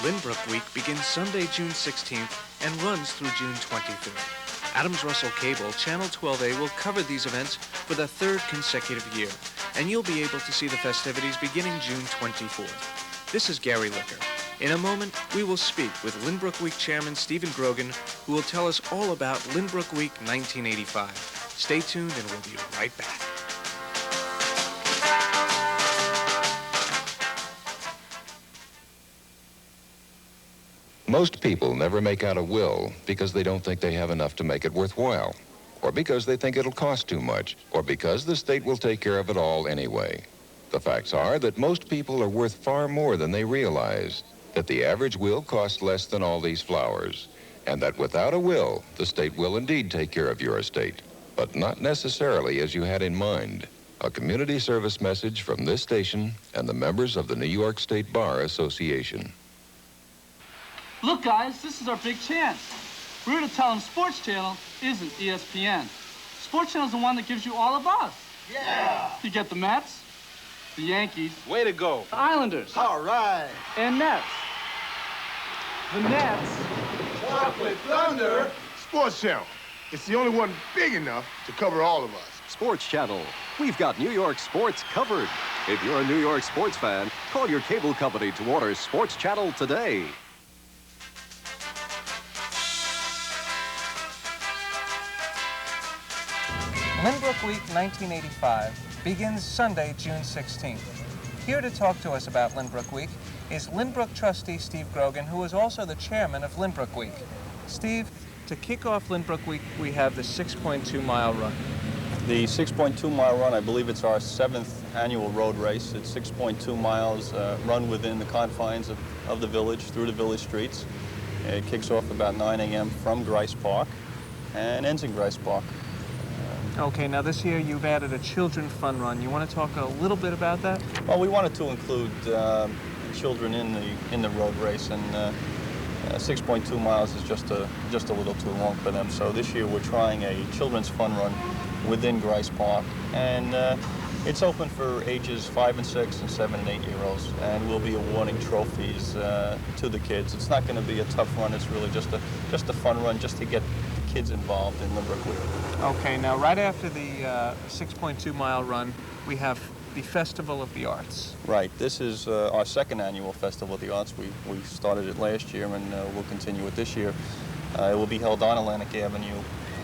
Lynbrook Week begins Sunday, June 16th and runs through June 23rd. Adams Russell Cable, Channel 12A, will cover these events for the third consecutive year, and you'll be able to see the festivities beginning June 24th. This is Gary Licker. In a moment, we will speak with Lynbrook Week Chairman Stephen Grogan, who will tell us all about Lynbrook Week 1985. Stay tuned and we'll be right back. Most people never make out a will because they don't think they have enough to make it worthwhile, or because they think it'll cost too much, or because the state will take care of it all anyway. The facts are that most people are worth far more than they realize, that the average will costs less than all these flowers, and that without a will, the state will indeed take care of your estate, but not necessarily as you had in mind. A community service message from this station and the members of the New York State Bar Association. Look, guys, this is our big chance. We're here to tell them Sports Channel isn't ESPN. Sports Channel's the one that gives you all of us. Yeah! You get the Mets, the Yankees. Way to go. The Islanders. All right. And Nets. The Nets. Chocolate Thunder. Sports Channel. It's the only one big enough to cover all of us. Sports Channel. We've got New York sports covered. If you're a New York sports fan, call your cable company to order Sports Channel today. Lynbrook Week 1985 begins Sunday, June 16th. Here to talk to us about Lynbrook Week is Lynbrook trustee Steve Grogan, who is also the chairman of Lynbrook Week. Steve, to kick off Lynbrook Week, we have the 6.2-mile run. The 6.2-mile run, I believe it's our 7th annual road race. It's 6.2 miles run within the confines of the village, through the village streets. It kicks off about 9 a.m. from Grice Park and ends in Grice Park. Okay, now this year you've added a children fun run. You want to talk a little bit about that? Well, we wanted to include children in the road race, and 6.2 miles is just a little too long for them. So this year we're trying a children's fun run within Grice Park, and it's open for ages 5 and 6 and 7 and 8-year-olds, and we'll be awarding trophies to the kids. It's not going to be a tough run. It's really just a fun run, just to get the kids involved in Lynbrook Week. Okay, now right after the 6.2-mile run, we have the Festival of the Arts. Right. This is our 2nd annual Festival of the Arts. We started it last year, and we'll continue it this year. It will be held on Atlantic Avenue.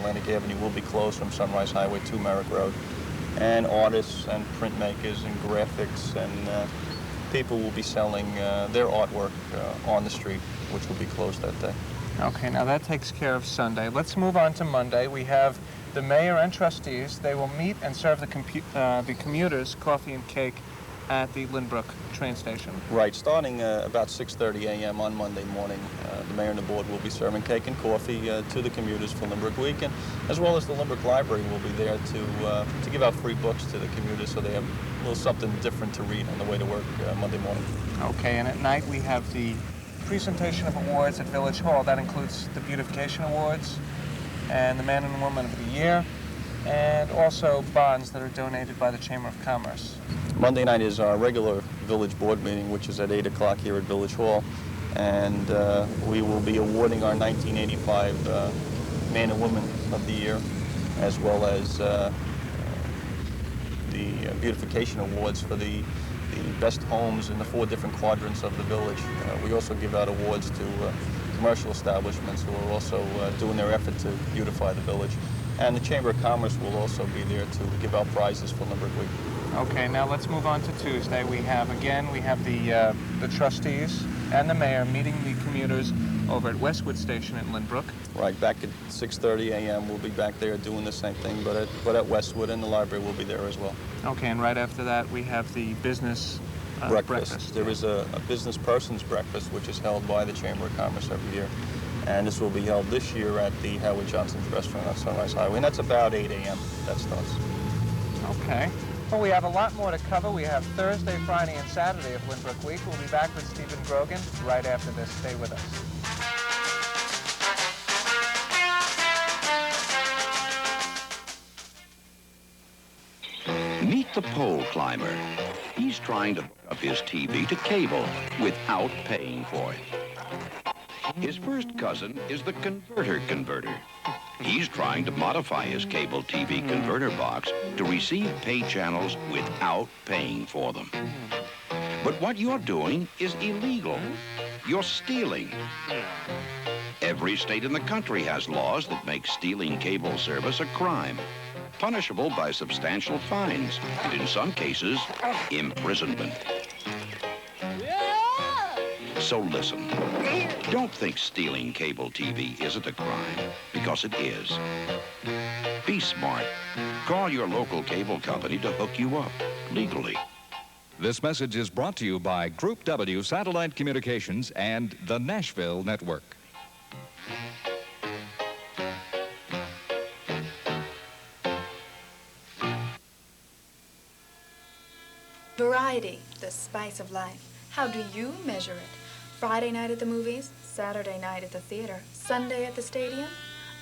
Atlantic Avenue will be closed from Sunrise Highway to Merrick Road. And artists and printmakers and graphics and people will be selling their artwork on the street, which will be closed that day. Okay, now that takes care of Sunday. Let's move on to Monday. We have the mayor and trustees. They will meet and serve the commuters coffee and cake at the Lynbrook train station. Right, starting about 6:30 a.m. on Monday morning, the mayor and the board will be serving cake and coffee to the commuters for Lynbrook Week, and as well as the Lynbrook Library will be there to give out free books to the commuters, so they have a little something different to read on the way to work Monday morning. Okay, and at night we have the presentation of awards at Village Hall. That includes the Beautification Awards and the Man and Woman of the Year, and also bonds that are donated by the Chamber of Commerce. Monday night is our regular village board meeting, which is at 8 o'clock here at Village Hall, and we will be awarding our 1985 Man and Woman of the Year, as well as the Beautification Awards for the best homes in the 4 different quadrants of the village. We also give out awards to commercial establishments who are also doing their effort to beautify the village. And the Chamber of Commerce will also be there to give out prizes for Lynbrook Week. Okay, now let's move on to Tuesday. We have the trustees and the mayor meeting the commuters over at Westwood Station in Lynbrook. Right, back at 6:30 a.m. we'll be back there doing the same thing, but at Westwood, and the library will be there as well. Okay, and right after that we have the business breakfast. There is a business person's breakfast, which is held by the Chamber of Commerce every year. And this will be held this year at the Howard Johnson's restaurant on Sunrise Highway, and that's about 8 a.m. that starts. Okay. Well, we have a lot more to cover. We have Thursday, Friday, and Saturday of Lynbrook Week. We'll be back with Stephen Grogan right after this. Stay with us. Meet the pole climber. He's trying to hook up his TV to cable without paying for it. His first cousin is the converter. He's trying to modify his cable TV converter box to receive pay channels without paying for them. But what you're doing is illegal. You're stealing. Every state in the country has laws that make stealing cable service a crime, punishable by substantial fines, and in some cases, imprisonment. So listen, don't think stealing cable TV isn't a crime, because it is. Be smart. Call your local cable company to hook you up legally. This message is brought to you by Group W Satellite Communications and the Nashville Network. Variety, the spice of life. How do you measure it? Friday night at the movies, Saturday night at the theater, Sunday at the stadium?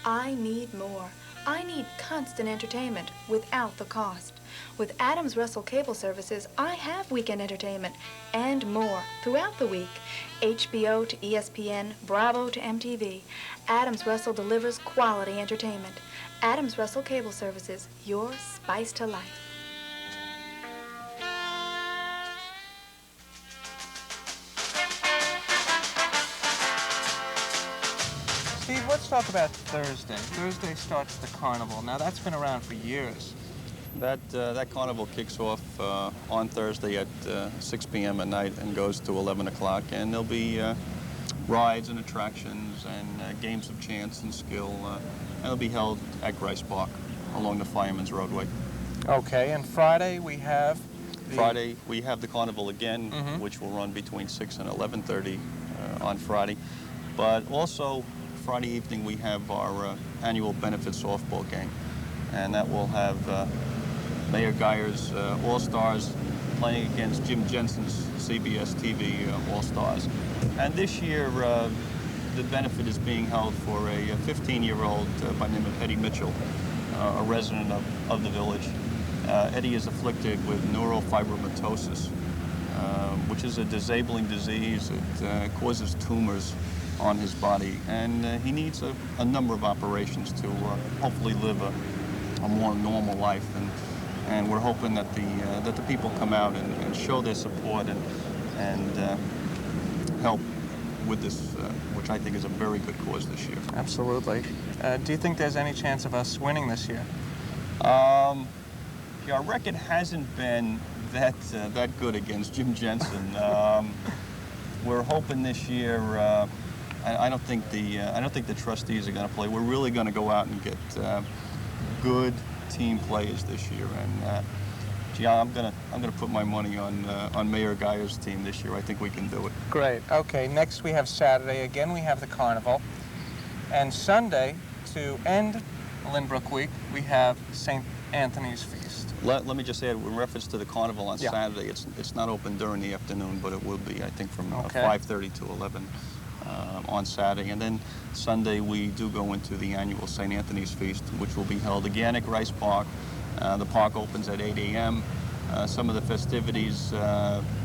I need more. I need constant entertainment without the cost. With Adams Russell Cable Services, I have weekend entertainment and more throughout the week. HBO to ESPN, Bravo to MTV. Adams Russell delivers quality entertainment. Adams Russell Cable Services, your spice to life. Steve, let's talk about Thursday. Thursday starts the carnival. Now, that's been around for years. That carnival kicks off on Thursday at 6 p.m. at night and goes to 11 o'clock. And there'll be rides and attractions and games of chance and skill. And it'll be held at Grice Park along the Fireman's Roadway. Okay, and Friday we have Friday we have the carnival again, which will run between 6 and 11:30 on Friday. But also Friday evening we have our annual benefit softball game, and that will have Mayor Geyer's All-Stars playing against Jim Jensen's CBS TV All-Stars. And this year the benefit is being held for a 15-year-old by the name of Eddie Mitchell, a resident of the village. Eddie is afflicted with neurofibromatosis, which is a disabling disease. It causes tumors on his body, and he needs a number of operations to hopefully live a more normal life. And we're hoping that the people come out and show their support and help with this, which I think is a very good cause this year. Absolutely. Do you think there's any chance of us winning this year? Yeah, our record hasn't been that good against Jim Jensen. We're hoping this year. I don't think the trustees are going to play. We're really going to go out and get good team players this year, and gee, I'm gonna put my money on Mayor Geyer's team this year. I think we can do it. Great. Okay. Next we have Saturday. Again we have the carnival, and Sunday to end Lynbrook week we have St. Anthony's Feast. Let me just add, in reference to the carnival on Saturday, it's not open during the afternoon, but it will be, I think, from 5:30 to 11 on Saturday. And then Sunday we do go into the annual St. Anthony's Feast, which will be held again at Grice Park. The park opens at 8 a.m. Some of the festivities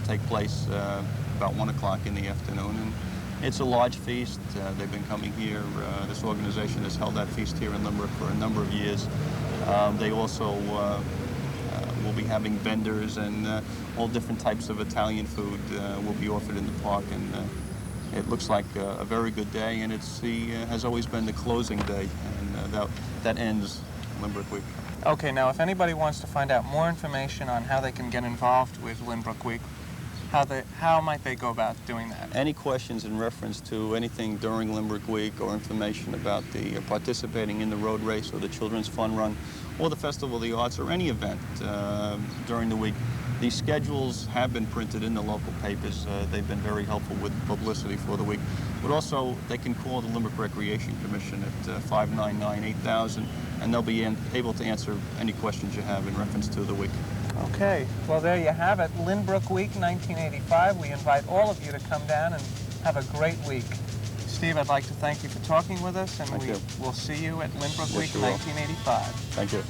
take place about 1 o'clock in the afternoon. And it's a large feast. They've been coming here. This organization has held that feast here in Lynbrook for a number of years. They also will be having vendors, and all different types of Italian food will be offered in the park. And it looks like a very good day, and it's has always been the closing day, and that ends Lynbrook Week. Okay, now if anybody wants to find out more information on how they can get involved with Lynbrook Week, how might they go about doing that? Any questions in reference to anything during Lynbrook Week, or information about the participating in the road race or the Children's Fun Run or the Festival of the Arts or any event during the week, these schedules have been printed in the local papers. They've been very helpful with publicity for the week. But also, they can call the Lynbrook Recreation Commission at 599-8000, and they'll be able to answer any questions you have in reference to the week. Okay, well, there you have it. Lynbrook Week 1985. We invite all of you to come down and have a great week. Steve, I'd like to thank you for talking with us, and we'll see you at Lynbrook Week 1985. Thank you.